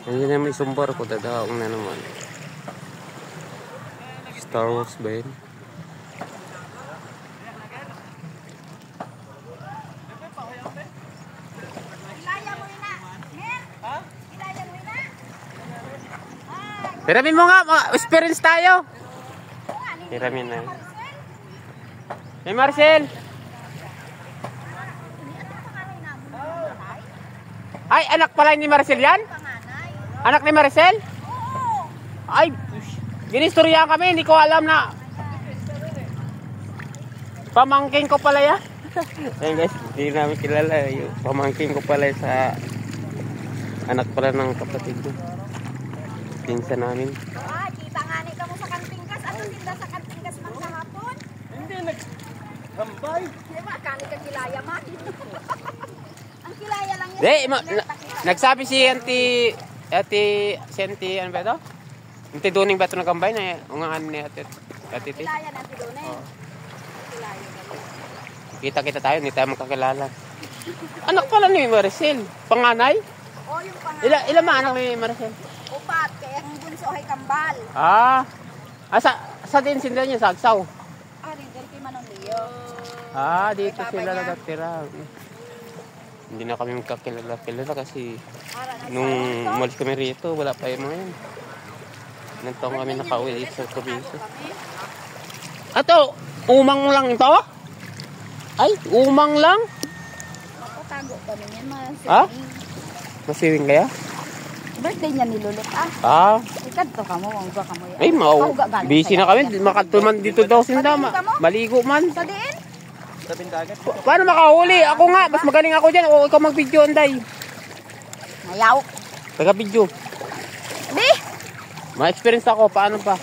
Hindi na may sumbar ko, dadaong na naman. Star Wars ba yun? Hiramin mo nga, experience tayo. Hiramin na. Hey Marcel! Ay, anak pala ni Marcel yan? Anak ni Marcel? Ay, ginistorya kami, hindi ko alam na. Pamangking ko pala yan. Ayun guys, hindi namin kilala. Yung pamangking ko pala sa anak pala ng kapatid ko. Pinsan namin. Ah, kita nga ni ka mo sa kantingkas. Ano tinda sa kantingkas man sa hapon? Hindi, naghambay. Di ba, kani ka kilaya man. Ang kilaya lang yan. Di, nagsabi si Ate Senti, ano ba ito? Ate Duning ba ito nagkambay na ungaan ni Ate Titi? Kilaya na si Dunay. Oo. Kilaya na. Kita tayo, hindi tayo magkakilala. Anak pala ni Maricel, panganay? O, yung pangalan. Ilan ba anak ni Maricel? Upat, kaya ang bunso ay kambal. Sa din sila niya, Sagsaw. Ah, rin kay Manong Leo. Dito Ay, sila papa niya. nagatira. Hindi na kami magkakilala kasi Para na nung umalis kami rito, wala pa yung mga yan. Ilang taong kami nakauwi dito sa probinsya. Ato, umang lang ito? Ay, umang lang? Makatago kami niyan, Ha? Masiwing kaya? Birthday niya nilulot Ikad to ka mo, ang ba ka mo yan. Ay, busy na kami. Makatuman dito daw sinda. Maligo man. Sa diin? Sa bindagat. Paano makahuli? Ako nga, mas magaling ako dyan. O ikaw mag-video, Anday. Mayaw. Taga-video. Di? Ma-experience ako, paano pa?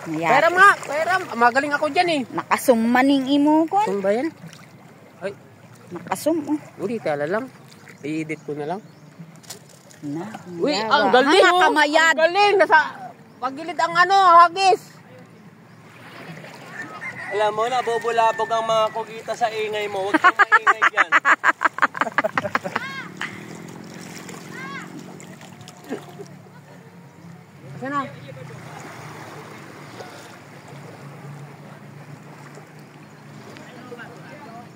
Mayaw. Pera, magaling ako dyan eh. Nakasum maning imo ko. Saan ba yan? Ay, Nakasum. uli, tala lang. I-edit ko na lang. Na, Uy, ang galing oh. Kamayad. Ang galing. Nasa pagilid ang hagis. Alam mo, nabubulabog ang mga kugita sa ingay mo. Huwag kang maingay dyan. Saan na?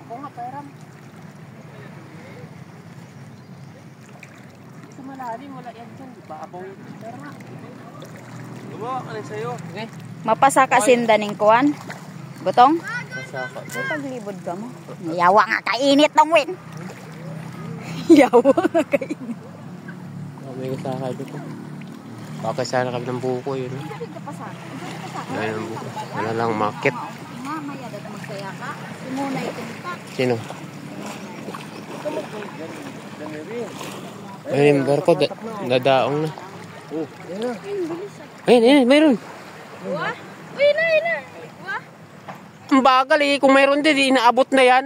Ako nga, pairam. Sa malalim, wala yan dyan. Babaw. Pero nga. Gumawa ka rin sa'yo. Okay. Mapasa ka sinda ning kuan. Butong? Masaka. Paglibod ka mo. Yawa nga kainit ng win. Yawa nga kainit. May kasaka dito. Pakasana kami ng buko yun. Ayun ang buko. Wala lang market. Mamaya dapat magsaya ka. Simuna itintak. Sino? Ayun yung barko. Dadaong na. Ayun, mayroon. Wah? Uy na. Wah? Ang bagal eh. Kung mayroon din, inaabot na yan.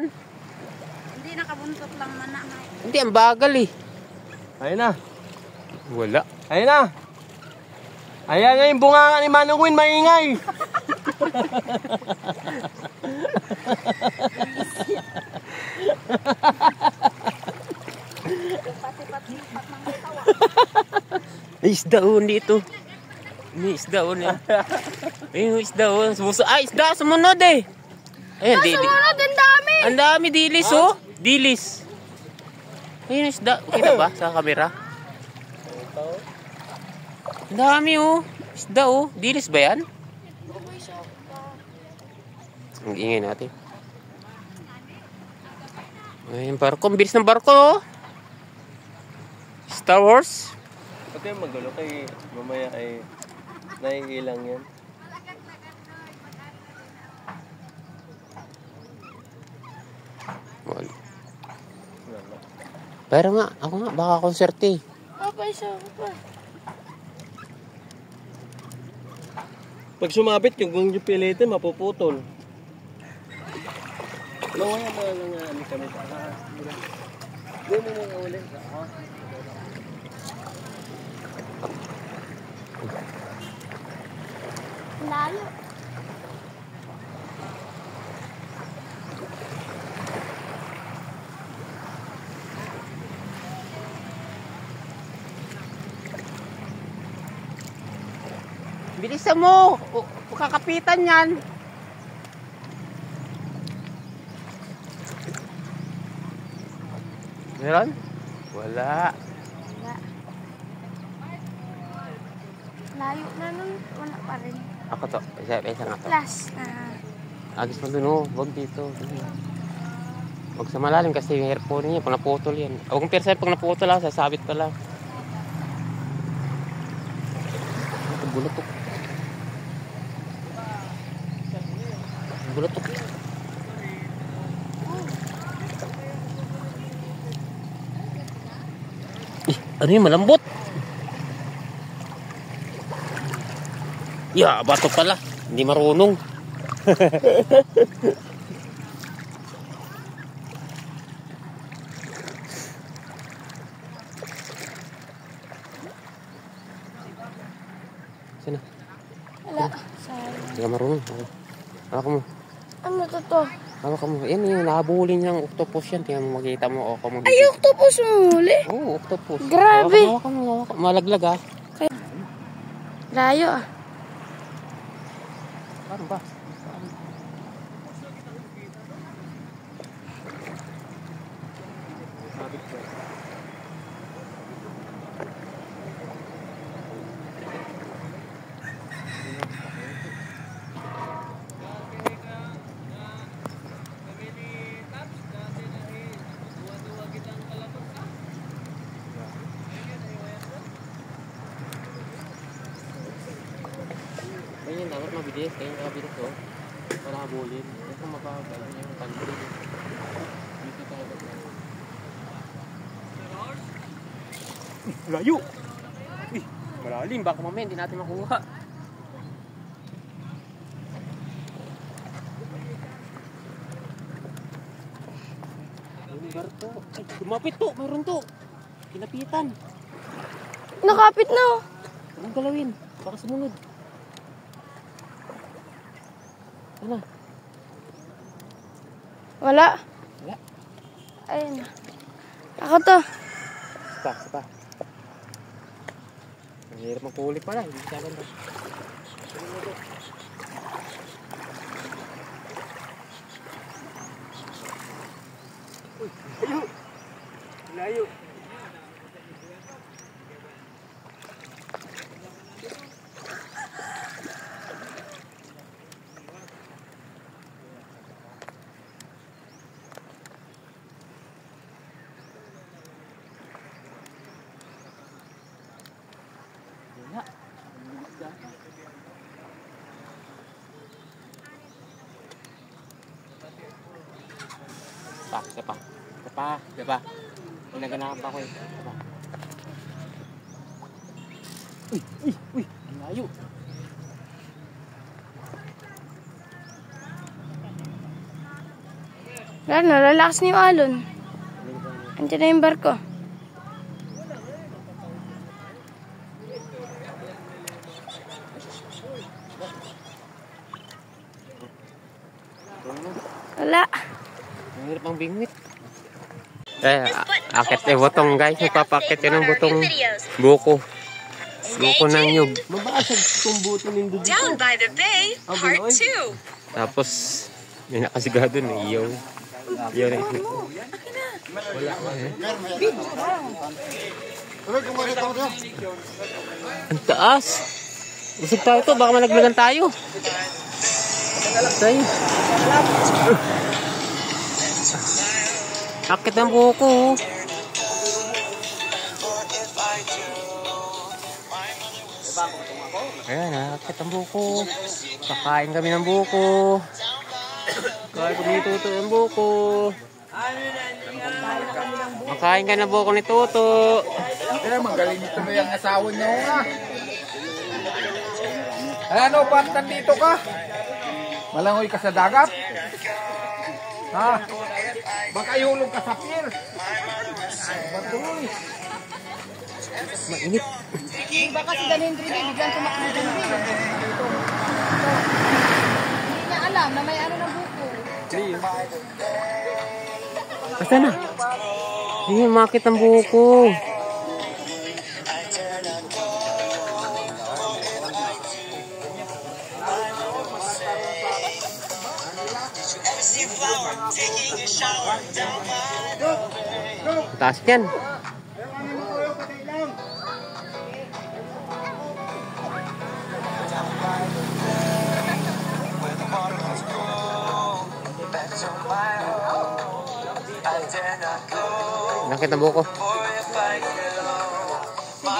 Hindi nakabuntot lang man na. Hindi, ang bagal eh. Ayun na. Wala. Ayun na. Ayan nga yung bunga ni Manong Win, maingay. Ay, isdaon dito. May isdaon eh. Ayun, isdaon. Isda, sumunod eh. Ayun, Sumunod, ang dami. ang dami dilis oh. Dilis. Ayun, isda. Kita ba sa kamera? Ang dami oh. Isda oh. Dilis ba yan? Ang ingay natin. Ayun, barko. Ang bilis ng barko oh. Star Wars. Huwag kayong magulo kay mamaya ay naiilang yan. Wala. Pero nga, ako nga, baka konserte eh. Pag sumabit yung pilitin, mapuputol. Lawaya mo lang kami sa doon mo nga ulit. Layo. Bilisan mo. Kakapitan yan. Meron? Wala. Wala. Layo na nun. Wala pa rin. Ako to. Isa nga to. Last. Agis mo dun, oh. Huwag dito. Huwag sa malalim kasi yung earphone niya. Pag naputol yan. Huwag kong persa pag naputol lang. Sasabit pa lang. Ito, bulatok. Bulatok. Ano yung malambot? Ya, bato pala. Hindi marunong. Sana. Wala. Sorry. Hindi ka marunong. Hawak mo. Ano to? Hawak mo. Yan yung nahabulin niyang octopus yan. Tingnan mo, makita mo. Ay, octopus mo huli. Oo, octopus. Grabe. Hawak mo. Malaglag ah. Layo ah. Paano ba? Ganyan, dapat mabilis. Kaya nakabilis to. Para habulin. Ito mabagal. Yung pansin. Dito tayo. Layo! Malalim. Baka mamaya hindi natin makuha. Ang lugar to. Ay, lumapit to. Mayroon to. Kinapitan. Nakapit na oh. Anong galawin? Baka sumunod. Ano? Wala. Wala. Ayun. Ako to. Sapa. Ang hirap magpulit pala. Hindi siya ganda. Uy, layo! Layo! Wala. Isa pa. Pinaganahan pa ko eh. Isa pa. Uy! Ang layo. Wala na, relax na yung alon. Andiyan na yung barko. Wala. Mahirap ang bingwit. Akit butong guys. Nagpapakit yun ng butong buko. Buko ng nyug. Mabasag itong buto ng dugo. Down by the bay, part 2. Tapos, may nakasigado na iyaw. Iyaw na iyaw. Ang taas. Busog tayo to. Baka malaglagan tayo. Tayo. Akit ang buko. Ayan, akit ang buko. Kakain kami ng buko. Kakain kami ni Toto ng buko. Makain ka ng buko ni Toto. Kaya magaling ito na yung asawa niyo nga. Ano, ba't nandito ka? Malangoy ka sa dagat? Ha? Baka ihulog ka sa pier. Batuloy. Mainit. Diba kasi dalhin rin, biglang tumakbo din. Hindi niya alam na may ano na buko. Basta na. Hindi makit ang buko. Taas yan. Nakita ang buko. Sige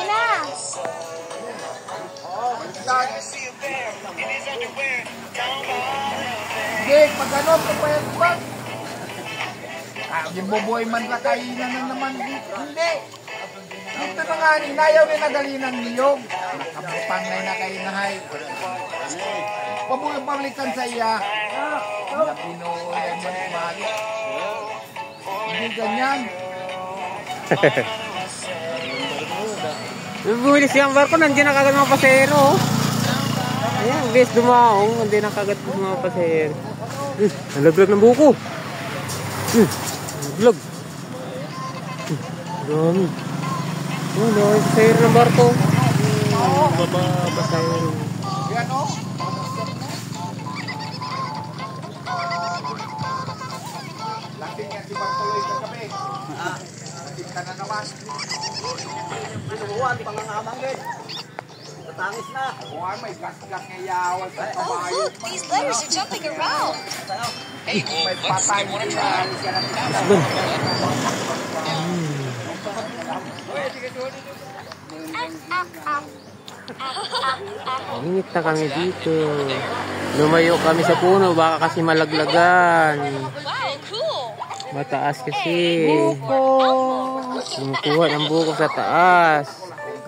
na. Sige, pag ano, pagpayag. Yung bubuhay man na kainan na naman dito. Hindi. Dito na nga, inayaw ni nadali ng niyog. Nakabutang na kainahay. Pabuhay pabalikan sa iya. Ang pinuhay man kumali. Hindi ganyan. Bumilis yung barko, nandiyan na kagad mga pasero. Ayan, bes dumaong, nandiyan na kagad mga pasero. Nalaglag ng buko. Nalaglag. Dami. Oh, dami pasero ng barko. Baba, pasero. Yan o. Lasing yan si Bartoloy kagabi. Lasing ka na naman. Pinubuan, pangangamang din. Natangis na. Buhay, may gas-gas nga yawan sa kabayo. Look, these letters are jumping around. May patay mo rin na. Init na kami dito. Lumayo kami sa puno, baka kasi malaglagan. Wow, cool. Mataas kasi. Kumukuha ng buko sa taas.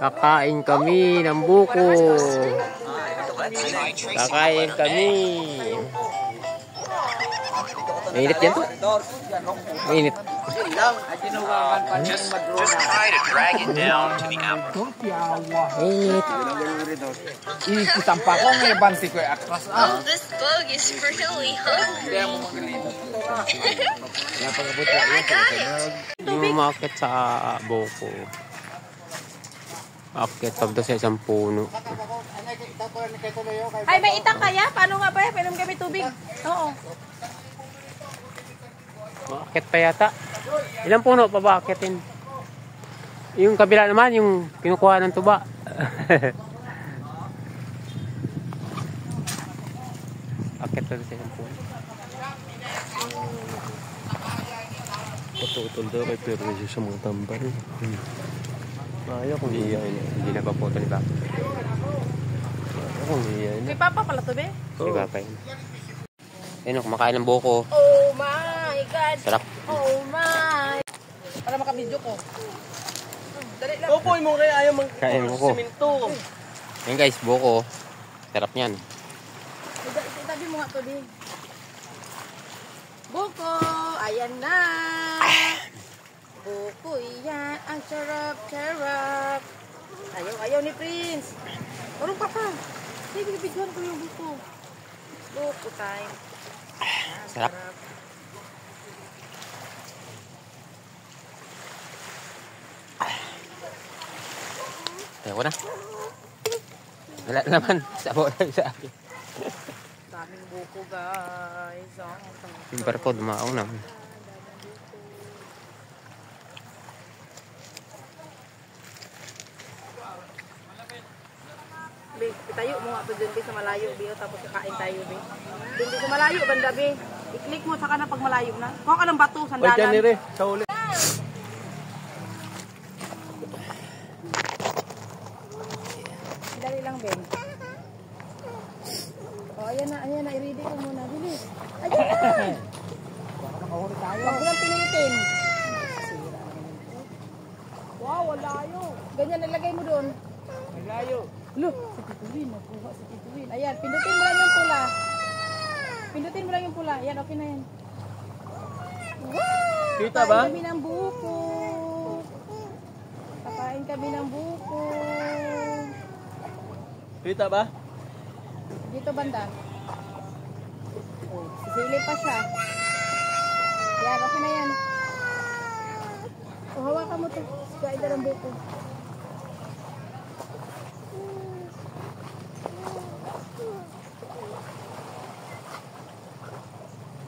Kakain kami ng buko. Kakain kami. Mainit yan to. Mainit. Just try to drag it down to the apple. Mainit. Isang pa ko may banti ko atras. Oh, this bug is really hungry. I got it. Yung umakit sa buko. Akit pagdo sa isang puno. Ay, may itak kaya? Paano nga ba? Painom kami tubig. Oo. Akit pa yata. Ilang puno pa ba akitin? Yung kabila naman, yung kinukuha ng tuba. Akit pa sa isang puno. Patutol daw kay Perez sa mga tambal. Ayaw kung iyayin na. Hindi na pa po ito ni Papa. Ayaw kung iyayin na. Kay Papa pala to, be? Si Papa yun. Ayun, kumakain ng buko. Oh my God. Sarap. Oh my. Para makabidyo ko. Dali lang. Pupoy mo kaya ayaw Kain mo ko. magsimento. Ayun guys, buko. Sarap niyan. Itabi mo nga to, be. Buko. Ayan na. Buko yan. Ang sarap-sarap. Ayaw ni Prince. Marong Papa. Sige, bigyan ko yung buko. Buko time. Sarap. Ayaw ko na. Wala naman. Sabo sa akin. Daming buko, guys. Yung barko, dumaong naman. Be, itayo mo nga to dun, be, sa malayo, be. Tapos kakain tayo, be. Dun, be, sa malayo, banda, be. I-click mo, saka na pag malayo na. Kuha ka ng bato, Oy, sandalan. dyan nire. Sa uli. Dali lang, Ben. Oh, ayan na, i-ready ko muna. Bilis. Ayan na! Huwag mo lang pinitin. Wow, walayo. Ganyan, nalagay mo doon. Malayo. Look, si Tituin, nakuha si Tituin. Ayan, pindutin mo lang yung pula. Pindutin mo lang yung pula. Ayan, okay na yan. Wow! Kita ba? Kakain kami ng buko. Kakain kami ng buko. Kita ba? Dito banda. Oh, sisilip pa siya. Yan, okay na yan. Oh, hawakan mo to. Kain ng buko.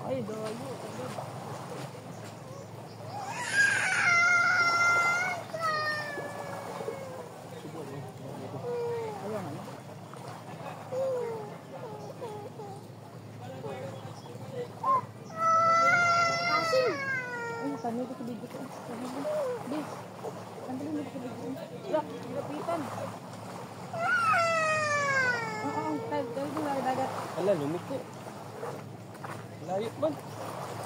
Ay, doyo. dagutan. Oo, dagat. Ala, lumiko. Layo man.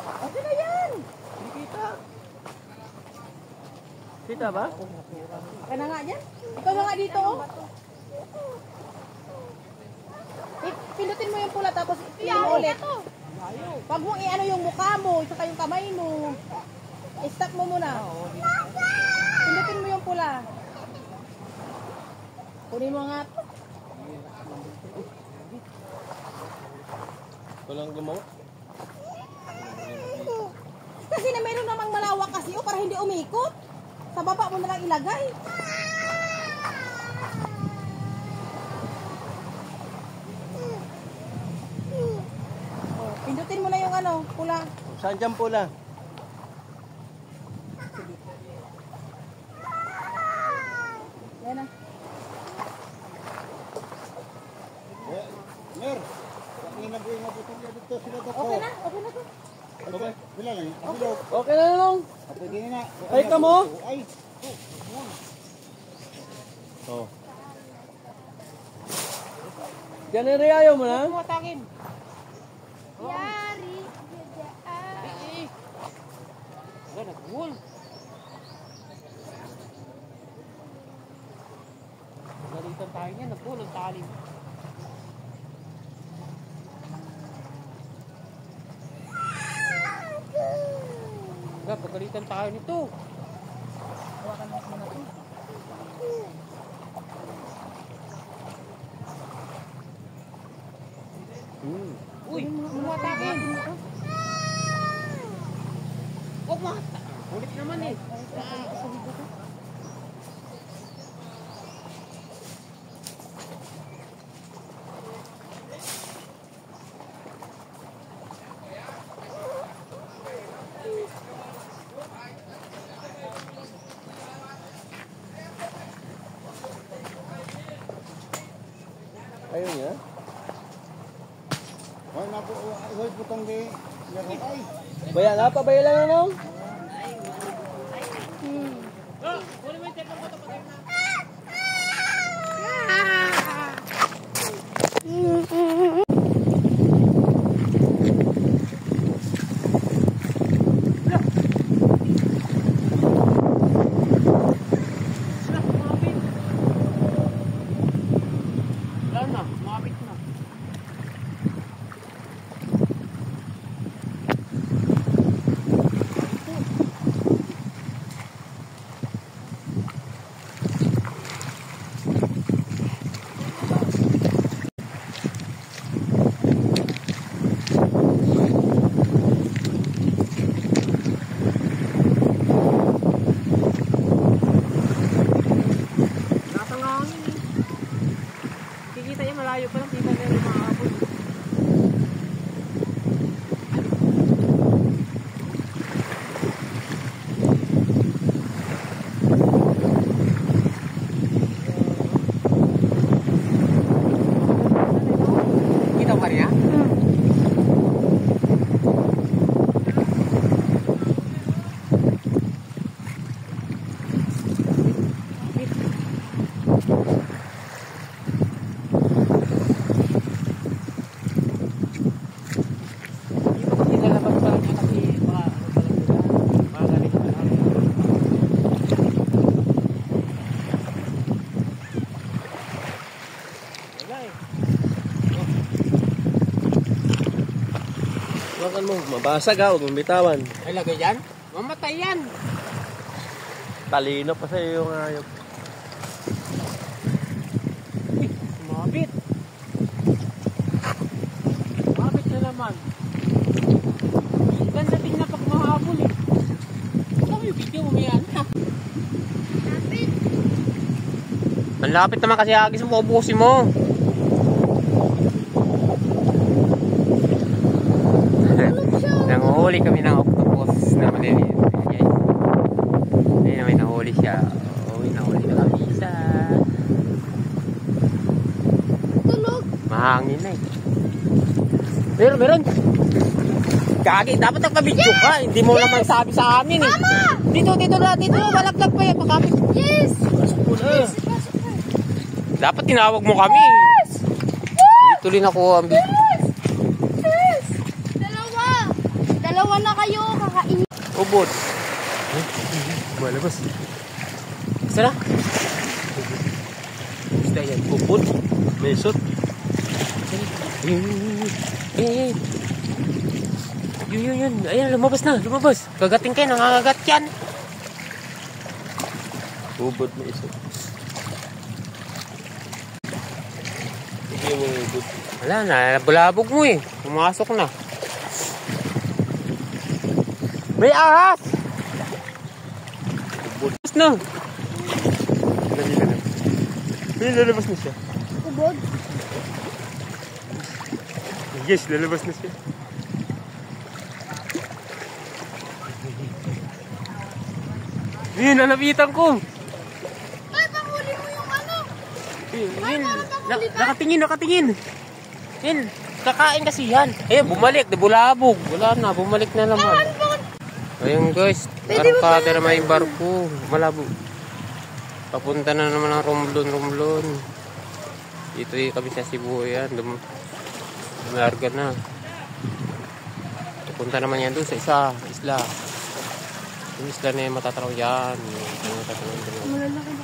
Okay na yan. Hindi kita. Kita ba? Ka na nga dyan. Ikaw na nga dito, oh. Pindutin mo yung pula tapos i-pin ulit. Pag mo i-ano yung mukha mo, saka yung kamay mo. I-stop mo muna. Pindutin mo yung pula. Kunin mo nga. Walang gumawa. Kasi na meron namang malawak kasi para hindi umikot. Sa baba mo na lang ilagay. Pindutin mo na yung ano, pula. Saan dyan pula? Yan na. Mer, ini na buhay nga butong dito sila to. Okay na to. Okay. Wala lang. Okay na lang. Pwede na. Ay ka mo? Ay. Oh. Diyan rin ayaw mo na? Matakin. Yari. Wala, nagbuwal. Galitan tayo niya, nagbuwal ang talim. Wala, pagalitan tayo nito. Hawakan mo muna to. Uy, matakin. Huwag mata. Ulit naman eh. Ayaw niya? Hoy na po, hoy butong di. Ay. Baya na pa, baya lang ano? Wala na, mabit na. Nakatangangin eh. Kikita niya malayo pa lang, kita niya rin makakapod. Kita ba niya? Hindi ko kasi nalabas pa lang niya kasi mga galing na lang. Wala eh. Makan mo, mabasag ha, huwag mong bitawan. Ay, lagay yan? Mamatay yan! Talino pa sa'yo yung ayok. Uy, mabit! Mabit na naman. Ganda din na pag mahabol eh. Ito yung video mo yan. Ang lapit naman kasi agis mo, ubusin mo. Nanguhuli kami ng octopus na maliliit. Ayan. Ayun, may nahuli siya. May nahuli na kami isa. Tulog. Mahangin na eh. Meron. Kagi, dapat nagpa-video ka. Hindi mo naman sabi sa amin eh. Mama! Dito na, balaglag pa yan. Makapit. Yes! Pasok mo na. Pasok ka. Dapat tinawag mo kami. Hindi tuloy nakuha ang video. Dalawa na kayo, kakain. Ubod. Malabas. Isa na? Isda yan. Ubod. Mesot. Yun. Ayan, lumabas na. Lumabas. Kagating kayo. Nangangagat yan. Ubod na isot. Hindi mo ubod. Wala na. Bulabog mo eh. Pumasok na. May ahas! Ubod na. Lalabas na siya. Ubod? Yes, lalabas na siya. Yun, nalapitan ko. Ay, panghuli mo yung ano. Yun, nakatingin. Yun, kakain kasi yan. Ayun, bumalik, bulabog. Wala na, bumalik na naman. Ayun guys, arangkada naman yung barko. Malabo. Papunta na naman ang Romblon. Dito kami sa Cebu yan. Larga na. Papunta naman yan doon sa isla. Yung isla na yung matataraw yan. Malalaki